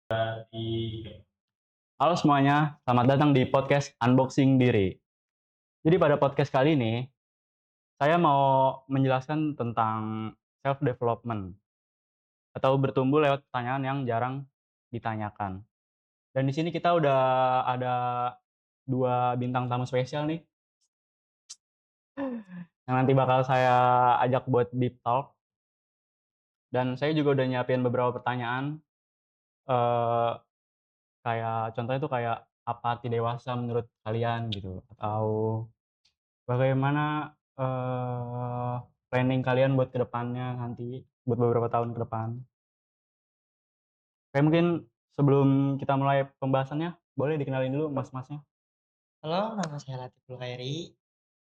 Halo semuanya, selamat datang di podcast Unboxing Diri. Jadi pada podcast kali ini, saya mau menjelaskan tentang self-development atau bertumbuh lewat pertanyaan yang jarang ditanyakan. Dan di sini kita udah ada dua bintang tamu spesial nih, yang nanti bakal saya ajak buat deep talk. Dan saya juga udah nyiapin beberapa pertanyaan, eh, kayak contohnya tuh kayak apa arti dewasa menurut kalian gitu, atau bagaimana, planning kalian buat ke depannya nanti, buat beberapa tahun ke depan? Oke, mungkin sebelum kita mulai pembahasannya, boleh dikenalin dulu mas-masnya? Halo, nama saya Latiful Khairi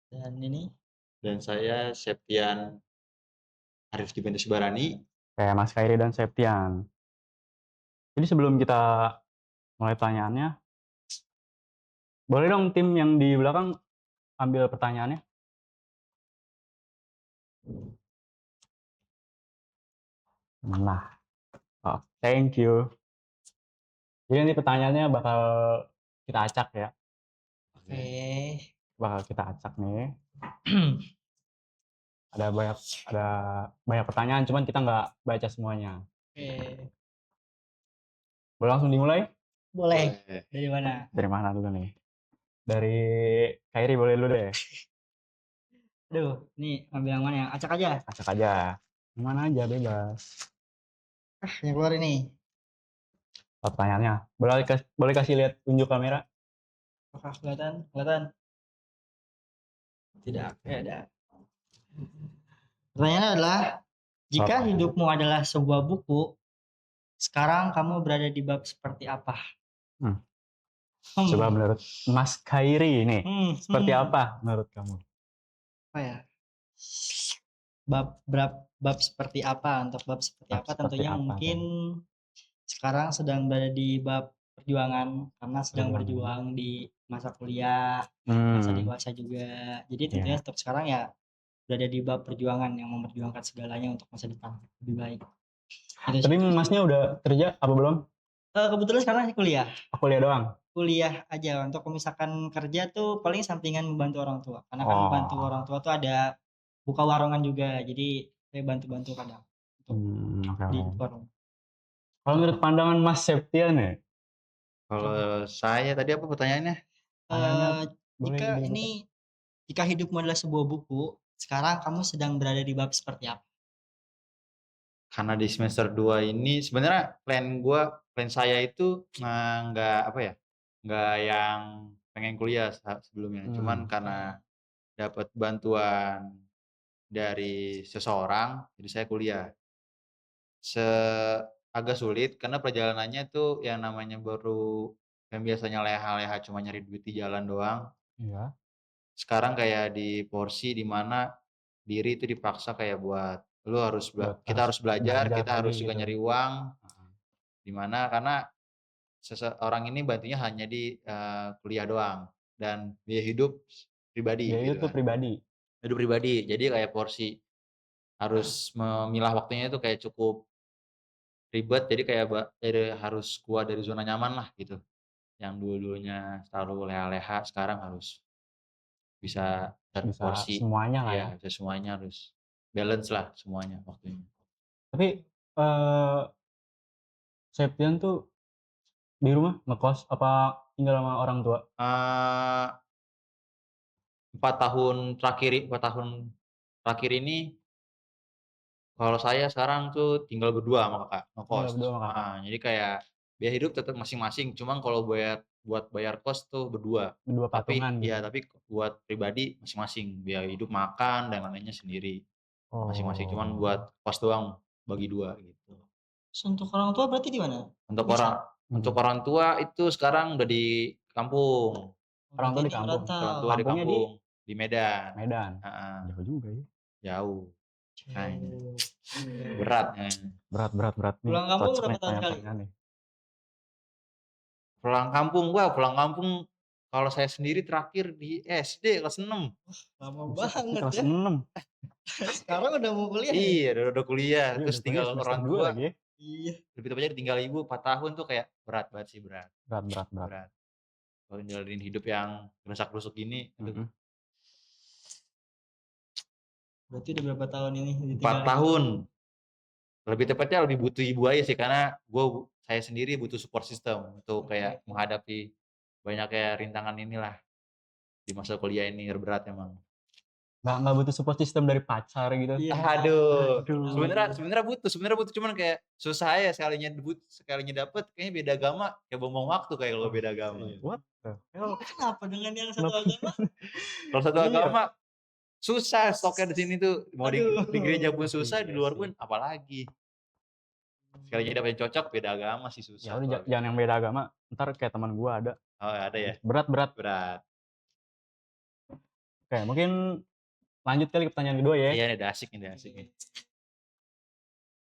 dan ini Dan saya Septian Arif Juventus Barani. Kayak Mas Khairi dan Septian. Jadi sebelum kita mulai pertanyaannya, boleh dong tim yang di belakang ambil pertanyaannya? Nah, oh, thank you. Jadi nanti pertanyaannya bakal kita acak ya, oke. bakal kita acak nih. Ada ada banyak pertanyaan, cuman kita nggak baca semuanya. Oke, Boleh langsung dimulai? boleh. Boleh. Dari mana? Dari mana dulu nih? Dari Khairi boleh dulu deh, Aduh, ini ambil yang mana ya? Acak aja. acak aja. Yang mana aja bebas. Yang keluar ini. Oh, pertanyaannya, boleh kasih lihat tunjuk kamera? Apakah kelihatan? Kelihatan? Tidak. Oke, ada. Pertanyaannya adalah, jika Apa? hidupmu adalah sebuah buku, sekarang kamu berada di bab seperti apa? Hmm. Hmm. Coba menurut Mas Khairi nih, seperti Hmm. apa menurut kamu? Apa ya? Bab seperti apa? Untuk bab seperti Bab apa? seperti Tentunya apa mungkin kan? sekarang sedang berada di bab perjuangan karena sedang Perjuangan. berjuang di masa kuliah, masa dewasa juga. Jadi tentunya Iya. untuk sekarang ya berada di bab perjuangan yang memperjuangkan segalanya untuk masa depan lebih baik. Itu Tapi sih. masnya udah kerja apa belum? Kebetulan sekarang saya kuliah. Aku kuliah doang. Kuliah aja. Untuk kalau misalkan kerja tuh paling sampingan membantu orang tua. Karena kan membantu Oh. orang tua tuh ada buka warungan juga. Jadi saya bantu-bantu kadang untuk Oke, di oke. warung. Kalau menurut pandangan Mas Septian ya, Kalau saya tadi apa pertanyaannya? pertanyaannya Eh, boleh jika dibuka? ini Jika hidupmu adalah sebuah buku, sekarang kamu sedang berada di bab seperti apa? Karena di semester 2 ini sebenarnya plan saya itu nggak apa ya, nggak yang pengen kuliah sebelumnya. Cuman karena dapat bantuan dari seseorang, jadi saya kuliah. Agak sulit karena perjalanannya tuh yang namanya yang biasanya leha-leha cuma nyari duit di jalan doang. Iya. Sekarang kayak di porsi di mana diri itu dipaksa kayak buat lu harus kita harus belajar, belajar kita lagi harus juga gitu. nyari uang, di mana karena seseorang ini bantunya hanya di, kuliah doang dan biaya hidup pribadi Biaya gitu itu kan. pribadi. Hidup pribadi, jadi kayak porsi harus memilah waktunya itu kayak cukup ribet, jadi kayak jadi harus keluar dari zona nyaman lah gitu. Yang dulu-dulunya selalu leha-leha, sekarang harus bisa Bisa porsi, semuanya lah ya. iya, bisa semuanya harus balance lah semuanya waktunya. Tapi Septian tuh di rumah ngekos apa tinggal sama orang tua? 4 tahun terakhir ini kalau saya sekarang tuh tinggal berdua sama kakak, Tinggal ngekos. berdua sama kakak. Heeh, jadi kayak biaya hidup tetap masing-masing, cuman kalau buat bayar kos tuh berdua. Berdua Tapi patungan ya gitu. tapi buat pribadi masing-masing, biaya hidup, makan, dan lain-lainnya sendiri, masing-masing. Cuman Oh. buat kos doang bagi 2 gitu. Terus untuk orang tua berarti di mana? Untuk Bisa. untuk orang tua itu sekarang udah di kampung, Orang Berarti tua di ini kampung. orang merantau. tua di Kampungnya di kampung, di Medan. Medan. Heeh, Jauh juga ya. jauh, makanya Jauh. berat, Berat nih. Pulang kampung Cocok berapa nih tahun sekali? pertanyaan-pertanyaan nih. Pulang kampung kalau saya sendiri terakhir di SD kelas 6. Lama Buset, SD banget kelas ya. 6. Sekarang udah mau kuliah nih. Iya, udah kuliah, Iya, terus udah kuliah tinggal semester orang 2 tua lagi ya. Iya. Lebih tepatnya ditinggal ibu 4 tahun tuh kayak berat banget sih, berat. Berat. Berat. Kalau jalanin hidup yang gerusak-gerusuk gini, aduh. Mhm. Berarti udah berapa tahun ini 4 ditinggalin? tahun. Lebih tepatnya lebih butuh ibu aja sih karena saya sendiri butuh support system untuk kayak Oke. menghadapi banyaknya rintangan inilah di masa kuliah ini berat emang. Nggak butuh support system dari pacar gitu. Iya. Aduh, Kenapa sebenarnya butuh cuman kayak susah ya sekalinya dapet kayaknya beda agama kayak buang waktu kayak kalau beda agama. What the hell? Kenapa dengan yang satu Kenapa? agama? Kalau satu Iya. agama susah stoknya di sini tuh mau di Aduh. gereja pun susah, di Iya luar sih. pun apalagi. Sekalinya dapet yang cocok beda agama sih Ya susah. udah kalau jangan yang beda agama. Ntar kayak teman gua ada. Oh, ada ya? Berat. Berat. Oke, mungkin lanjut kali ke pertanyaan kedua ya. Iya, ini udah asik nih.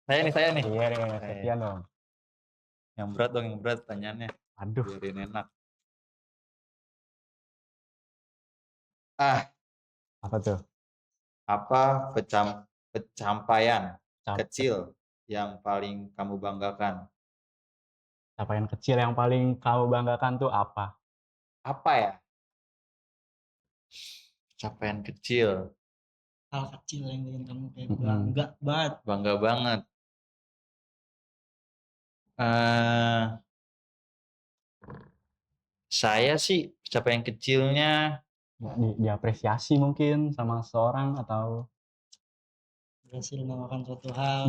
Saya nih. Iya nih, Saya. Septian dong. Yang berat pertanyaannya. Aduh, Biarin enak. Ah, apa tuh? apa pencapaian Cap- kecil yang paling kamu banggakan? Capaian kecil yang paling kamu banggakan tuh apa? Apa ya? Capaian kecil, Hal kecil yang bikin kamu kayak Mm-mm. bangga banget. bangga banget. Eh, saya sih capaian kecilnya, Diapresiasi mungkin sama seorang atau Berhasil melakukan suatu hal.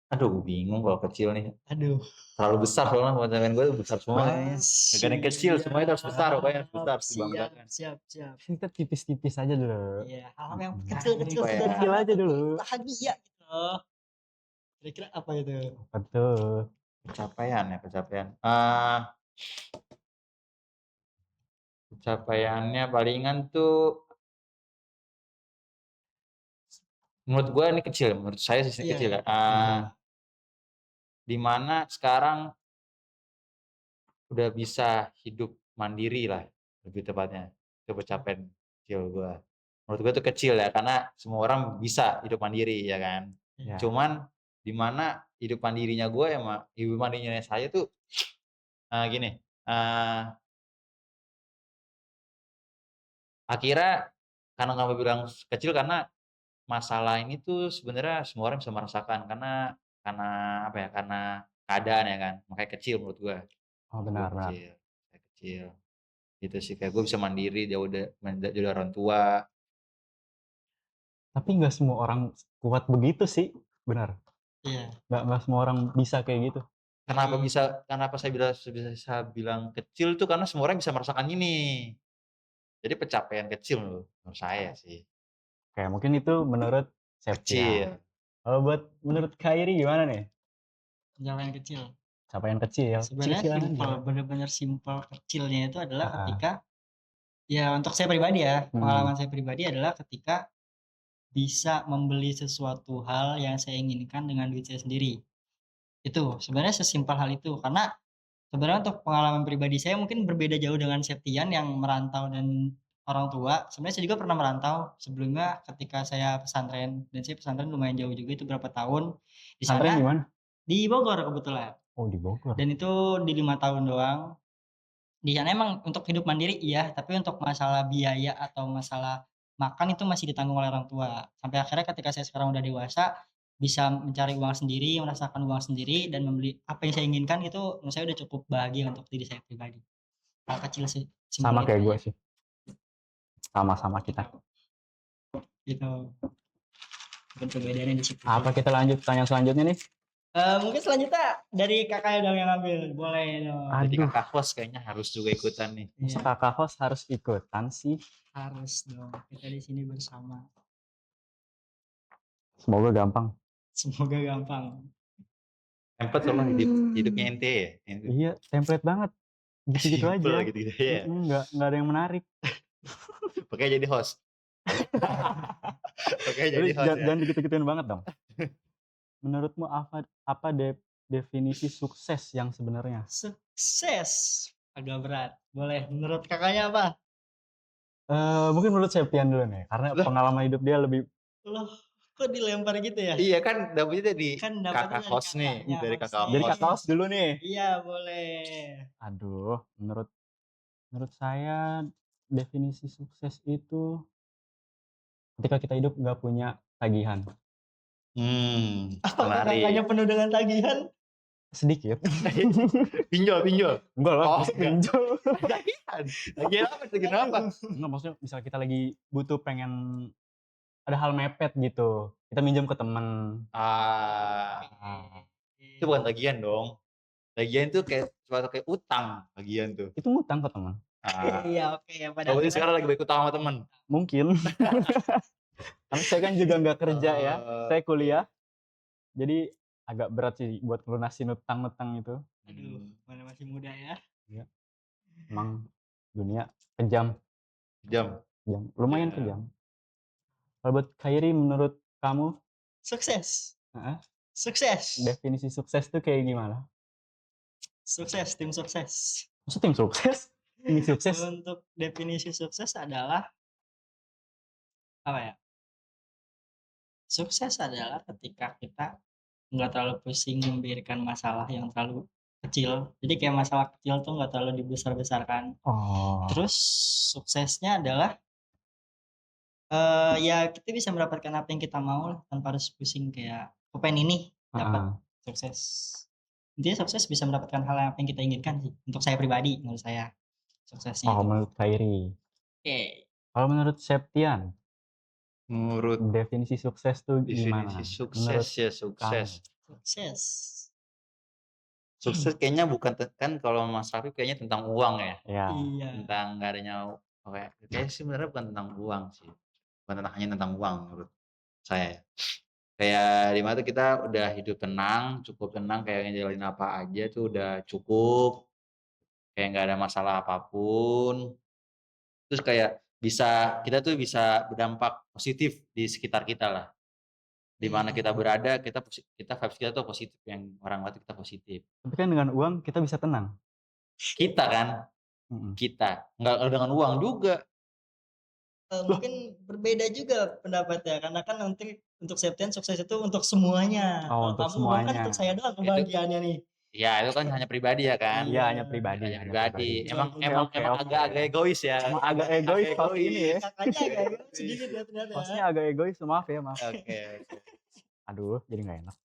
aduh gue bingung kalau kecil nih. Aduh. Terlalu besar soalnya pencapaian gue besar semua. Gak ada yang kecil, Siap, semuanya harus besar, pokoknya harus besar, harus dibanggakan. Siap. kita tipis-tipis aja dulu. Iya, hal yang Mm-mm. kecil-kecil Apa ya? sederhana Kecil aja dulu. bahagia gitu loh. Kira-kira apa itu? Betul. Pencapaian. Pencapaiannya palingan tuh menurut gue ini kecil, menurut saya sih Iya. kecil ya. Mhm. Di mana sekarang udah bisa hidup mandiri lah, lebih tepatnya. Itu pencapaian kecil gue. Menurut gue itu kecil ya, karena semua orang bisa hidup mandiri ya kan. Ya. Cuman di mana hidup mandirinya gue ya, hidup mandirinya saya tuh gini. Akhirnya karena kamu bilang kecil karena masalah ini tuh sebenarnya semua orang bisa merasakan karena apa ya, karena keadaan ya kan, makanya kecil menurut gua. Oh Menurut gua benar. kecil. Gitu sih, kayak gua bisa mandiri jauh dari orang tua. Tapi nggak semua orang kuat begitu sih, benar. Iya. Nggak semua orang bisa kayak gitu. Kenapa saya bisa bilang kecil tuh karena semua orang bisa merasakan ini. Jadi pencapaian kecil menurut saya sih. Oke, mungkin itu menurut Kecil. Septian. Kalau menurut Khairi gimana nih? Pencapaian kecil. Capaian kecil. Sebenarnya Kecil-kecilan simpel, aja. benar-benar simpel kecilnya itu adalah Ah. ketika ya untuk saya pribadi ya, Hmm. pengalaman saya pribadi adalah ketika bisa membeli sesuatu hal yang saya inginkan dengan duit saya sendiri. Itu sebenarnya sesimpel hal itu karena sebenarnya untuk pengalaman pribadi saya mungkin berbeda jauh dengan Septian yang merantau dan orang tua. Sebenarnya saya juga pernah merantau sebelumnya ketika saya pesantren dan saya pesantren lumayan jauh juga itu berapa tahun. Di Pesantren sana di mana? di Bogor kebetulan. Oh, di Bogor. Dan itu di 5 tahun doang. Di sana emang untuk hidup mandiri iya, tapi untuk masalah biaya atau masalah makan itu masih ditanggung oleh orang tua. Sampai akhirnya ketika saya sekarang udah dewasa, bisa mencari uang sendiri, merasakan uang sendiri dan membeli apa yang saya inginkan itu menurut saya udah cukup bahagia untuk diri saya pribadi. Hal kecil sih, Sama simpel kayak itu gue aja. sih. Sama-sama kita. Gitu. Mungkin perbedaannya di situ. Apa kita lanjut pertanyaan selanjutnya nih? Mungkin selanjutnya dari kakaknya dong yang ambil. Boleh dong. Jadi Aduh. kakak host kayaknya harus juga ikutan nih. Masa Iya, kakak host harus ikutan sih? harus dong. Kita di sini bersama. Semoga gampang. Semoga gampang. Template soalnya hidupnya ente ya. Iya, template banget. Gitu-gitu Simple aja. gitu ya. Nggak ada yang menarik. Pakai jadi host. Pakai jadi Jadi host ya. jangan gitu-gituin banget dong. Menurutmu apa definisi sukses yang sebenarnya? Sukses agak berat. Boleh. Menurut kakaknya apa? Mungkin menurut Septian dulu nih, karena Lah. pengalaman hidup dia lebih Loh, Kok dilempar gitu ya? Iya kan dapetnya dari Kan dapatnya kakak dari kos nih, kakaknya dari kos kakak Jadi nih. kos. Kak Kaos dulu nih. Iya, boleh. Aduh, menurut saya definisi sukses itu ketika kita hidup nggak punya tagihan. Apakah Menarik. kakaknya penuh dengan tagihan? Sedikit. Pinjol. Enggak lah, Oh, maksud enggak. pinjol. Tagihan. Tagihan apa? Tagihan apa? Enggak, maksudnya misal kita lagi butuh pengen ada hal mepet gitu, kita minjem ke temen. Ah, itu bukan tagihan dong. Tagihan tuh kayak suatu kayak utang tagihan tuh. Itu ngutang ke temen. Ah. Iya, oke ya pada Oh, berarti aturan. sekarang lagi baik utang sama temen. Mungkin. Karena saya kan juga nggak kerja ya, saya kuliah. Jadi agak berat sih buat ngelunasin utang-utang itu. Aduh, mana masih muda ya. Iya. Emang dunia kejam, Jam. lumayan Ya. kejam. Kalau buat Khairi, menurut kamu, Sukses. heeh, Sukses. definisi sukses tuh kayak gimana? Sukses, tim sukses. Maksud tim sukses? Ini sukses? Untuk definisi sukses adalah apa ya? Sukses adalah ketika kita nggak terlalu pusing memikirkan masalah yang terlalu kecil. Jadi kayak masalah kecil tuh nggak terlalu dibesar-besarkan. Oh, Terus suksesnya adalah ya kita bisa mendapatkan apa yang kita mau lah tanpa harus pusing kayak aku pengen ini dapat sukses. Intinya sukses bisa mendapatkan hal apa yang kita inginkan sih. Untuk saya pribadi, menurut saya suksesnya oh itu. menurut Khairi. Oke, Kalau menurut Septian, Menurut definisi sukses tuh gimana? definisi sukses Menurut ya sukses. sukses. Sukses kayaknya bukan kan kalau Mas Raffi kayaknya tentang uang ya. Ya, Iya. Tentang nggak adanya kayaknya sih sebenarnya bukan tentang uang sih. Bukan hanya tentang uang menurut saya. Kayak di mana tuh kita udah hidup tenang, cukup tenang kayak ngejalanin apa aja tuh udah cukup. Kayak nggak ada masalah apapun. Terus kayak kita tuh bisa berdampak positif di sekitar kita lah. Di mana kita berada, kita vibes kita tuh positif, yang orang lihat kita positif. tapi kan dengan uang kita bisa tenang. Kita kan, kita nggak dengan uang juga. Mungkin berbeda juga pendapatnya karena kan nanti untuk Septian sukses itu untuk semuanya. Oh, untuk Kalau kamu uang kan semuanya. untuk saya doang kebahagiaannya nih. Ya itu kan hanya pribadi ya kan. Iya, hanya pribadi. Hanya pribadi. Emang Oke. agak egois ya. Emang agak egois host ini ya. Kakaknya agak sedikit ya ternyata. Hostnya agak egois, maaf ya, maaf. Oke. Aduh, jadi nggak enak.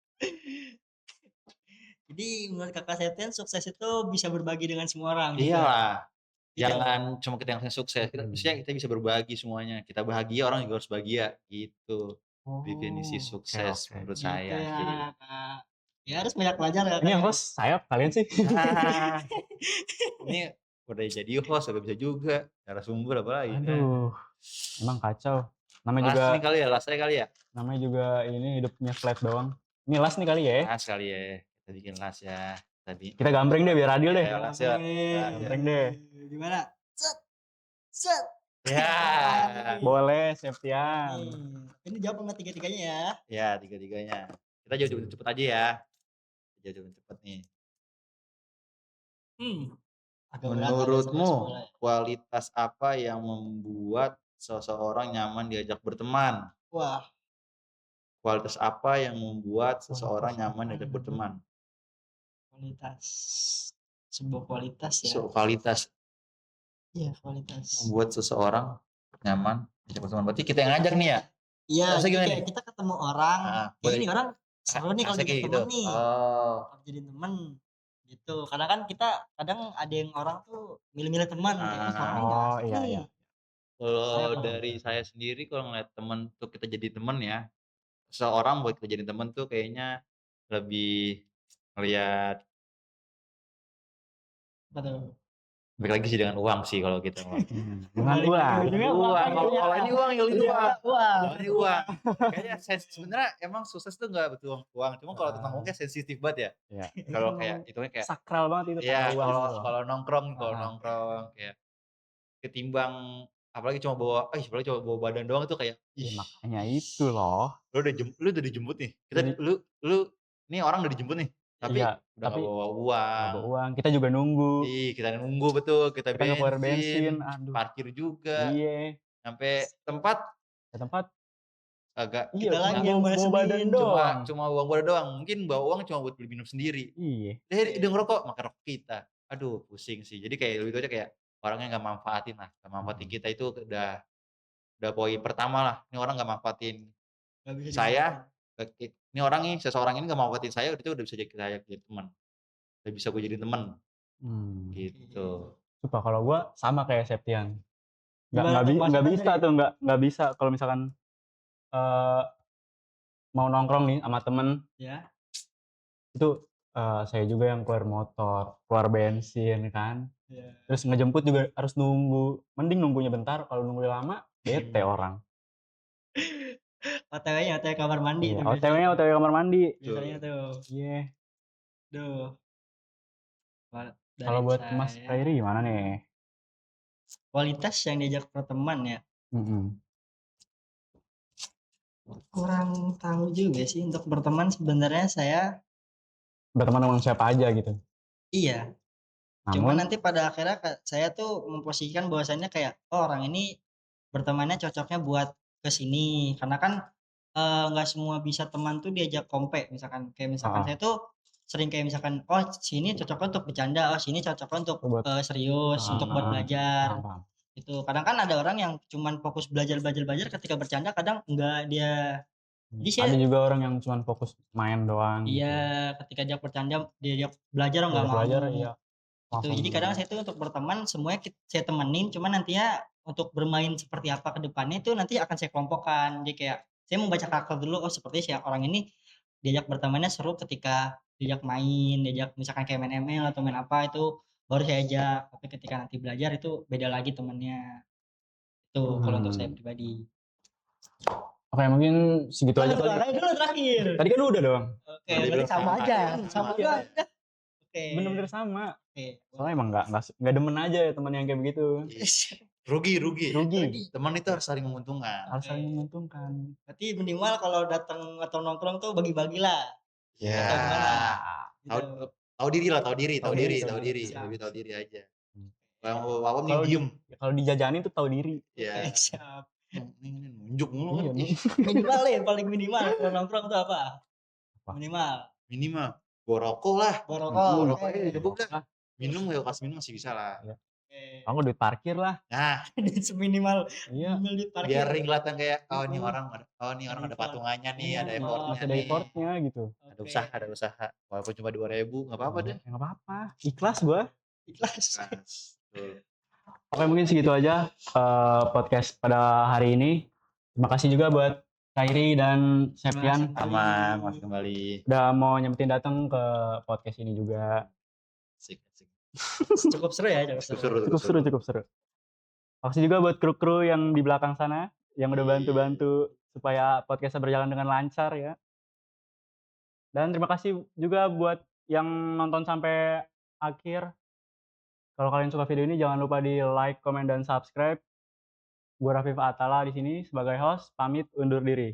Jadi menurut kakak Septian sukses itu bisa berbagi dengan semua orang. gitu. Iyalah. Iya. Jangan cuma kita yang sukses. Maksudnya kita bisa berbagi semuanya. Kita bahagia, orang juga harus bahagia. Gitu. Definisi sukses oke. menurut Gitu saya ya, sih. Kak. Ya harus banyak belajar ya. Ini yang host sayap kalian sih. Nah, ini udah jadi host, tapi bisa juga narasumber apa lagi. Aduh, emang kacau. Namanya Last juga, nih kali ya, last kali ya. namanya juga ini hidupnya flat doang. Ini last nih kali ya. Last kali ya. Kita bikin last ya. Tadi. Kita gambreng deh biar adil deh. Ya, last ya. Gambreng deh. Gimana? Set. Ya. Boleh, Septian. Ini jawab sama tiga-tiganya ya. Ya, tiga-tiganya. Kita jauh cepet aja ya. Jauh cepet nih. Agak berat, agak Menurutmu boleh. kualitas apa yang membuat seseorang nyaman diajak berteman? Wah, Kualitas apa yang membuat seseorang nyaman diajak berteman? kualitas. Sebuah kualitas ya. So, kualitas Iya, kualitas. membuat seseorang nyaman diajak berteman. Berarti kita yang ngajak nih ya? Iya, Maksudnya jadi gimana kayak nih? kita ketemu orang, boleh. ini orang seru nih kalau Asik jadi gitu. temen nih. Oh. Kalau jadi temen gitu. Karena kan kita kadang ada yang orang tuh milih-milih teman kayak "Ih, orang ini Oh, asik iya, nih." iya. Kalau dari saya sendiri kalau ngeliat temen tuh kita jadi temen ya, seseorang buat kita jadi temen tuh kayaknya lebih ngeliat Apa tuh? balik lagi sih dengan uang sih kalau kita uang. Dengan uang. Uang. Kalau ini uang ya itu uang. Wah, Kalau ini uang. Kayaknya sebenarnya emang sukses tuh nggak butuh uang. Cuma kalau tentang uang kayak sensitif banget ya. Iya. Kalau kayak itu kayak Sakral banget itu. ya kata uang itu. kalau nongkrong kayak ketimbang apalagi cuma bawa badan doang itu kayak Ya, ih, makanya itu loh. lu udah dijemput nih. Jadi- Lu nih orang udah dijemput nih. Tapi Iya, udah tapi nggak bawa nggak uang. bawa uang. Kita juga nunggu. Kita nunggu betul, kita Kita nggak keluar bensin, bensin. Aduh. parkir juga, Iya. sampai tempat Ke tempat agak Kita lagi cuma yang bawa balas badan min. doang. cuma uang bawa doang. Mungkin bawa uang cuma buat beli minum sendiri. Iya. Dia ngerokok, makan rokok kita. Aduh, pusing sih. Jadi kayak lebih tepatnya kayak orangnya nggak manfaatin lah. Nggak manfaatin kita itu udah poin pertama lah. Ini orang nggak manfaatin Nggak bisa saya. dimanfaatin. Ini orang nih, seseorang ini nggak manfaatin saya, itu udah bisa saya jadi teman. Udah bisa gue jadi teman. Gitu. Sumpah kalau gua sama kayak Septian. Gimana tuh Nggak maksudnya bisa tuh, nggak bisa kalau misalkan mau nongkrong nih sama temen, ya? itu saya juga yang keluar motor, keluar bensin kan. Ya. Terus ngejemput juga harus nunggu. Mending nunggunya bentar, kalau nunggu lama bete orang. OTW-nya OTW kamar mandi Iya, tuh OTW-nya OTW kamar mandi. biasanya tuh. Iya. Duh. Kalau Dari buat Mas saya, Kairi gimana nih? kualitas yang diajak berteman ya, kurang tahu juga sih untuk berteman. Sebenarnya saya Berteman dengan siapa aja gitu. iya, cuma Namun nanti pada akhirnya saya tuh memposisikan bahwasannya kayak, oh orang ini bertemannya cocoknya buat ke sini, karena kan nggak semua bisa teman tuh diajak kompe. Misalkan kayak misalkan saya tuh sering kayak misalkan, oh sini cocoknya untuk bercanda, oh sini cocoknya untuk buat serius, untuk buat belajar. paham. Itu kadang kan ada orang yang cuman fokus belajar, ketika bercanda kadang enggak dia. Jadi Ada saya juga orang yang cuma fokus main doang gitu. iya, ketika dia bercanda, diajak belajar enggak Diajak mau. belajar iya Itu langsung. jadi kadang saya tuh untuk berteman semuanya saya temenin, cuman nantinya untuk bermain seperti apa ke depannya itu nanti akan saya kelompokkan. Jadi kayak saya membaca karakter dulu, oh seperti si orang ini diajak bertemannya seru ketika diajak main, diajak misalkan kayak main ML atau main apa, itu baru saya ajak. Tapi ketika nanti belajar itu beda lagi temennya. Itu kalau untuk saya pribadi. Oke, mungkin segitu aja kali. Terakhir dulu terakhir. Tadi kan udah dong. Oke, berarti sama aja. Sama aja. Oke. Bener-bener sama. Oke. Soalnya emang nggak demen aja ya teman yang kayak begitu. Rugi. Teman itu harus saling menguntungkan. Harus saling menguntungkan. Berarti minimal kalau datang atau nongkrong tuh bagi-bagilah. Ya. Atau gimana? Tahu diri lah, tahu diri. Siap. Lebih tahu diri aja. Kalau nih diem. Kalau dijajanin tuh tahu diri. Ya. Siap. Ini nunjuk mulu kan. Minimal ya, paling minimal kalau nongkrong tuh apa? Minimal. Gua rokok lah. Rokok. Minum ya kasih minum masih bisa lah. Aku duit parkir lah. Nah, seminimal. Iya. Di parkir. biar kelihatan kayak ini orang ada patungannya nih, ada effortnya Ada effortnya gitu. Ada usaha. Walaupun cuma 2.000 nggak apa-apa deh. Nggak apa-apa. Ikhlas gua. Ikhlas. Oke, mungkin segitu aja podcast pada hari ini. Terima kasih juga buat Kairi dan Septian. Aman, masih kembali. Udah mau nyempetin datang ke podcast ini juga. Asik. Cukup seru ya, Cukup seru. Makasih juga buat kru-kru yang di belakang sana yang udah bantu-bantu supaya podcastnya berjalan dengan lancar ya. Dan terima kasih juga buat yang nonton sampai akhir. Kalau kalian suka video ini jangan lupa di like, komen, dan subscribe. Gue Rafif Atala di sini sebagai host, pamit undur diri.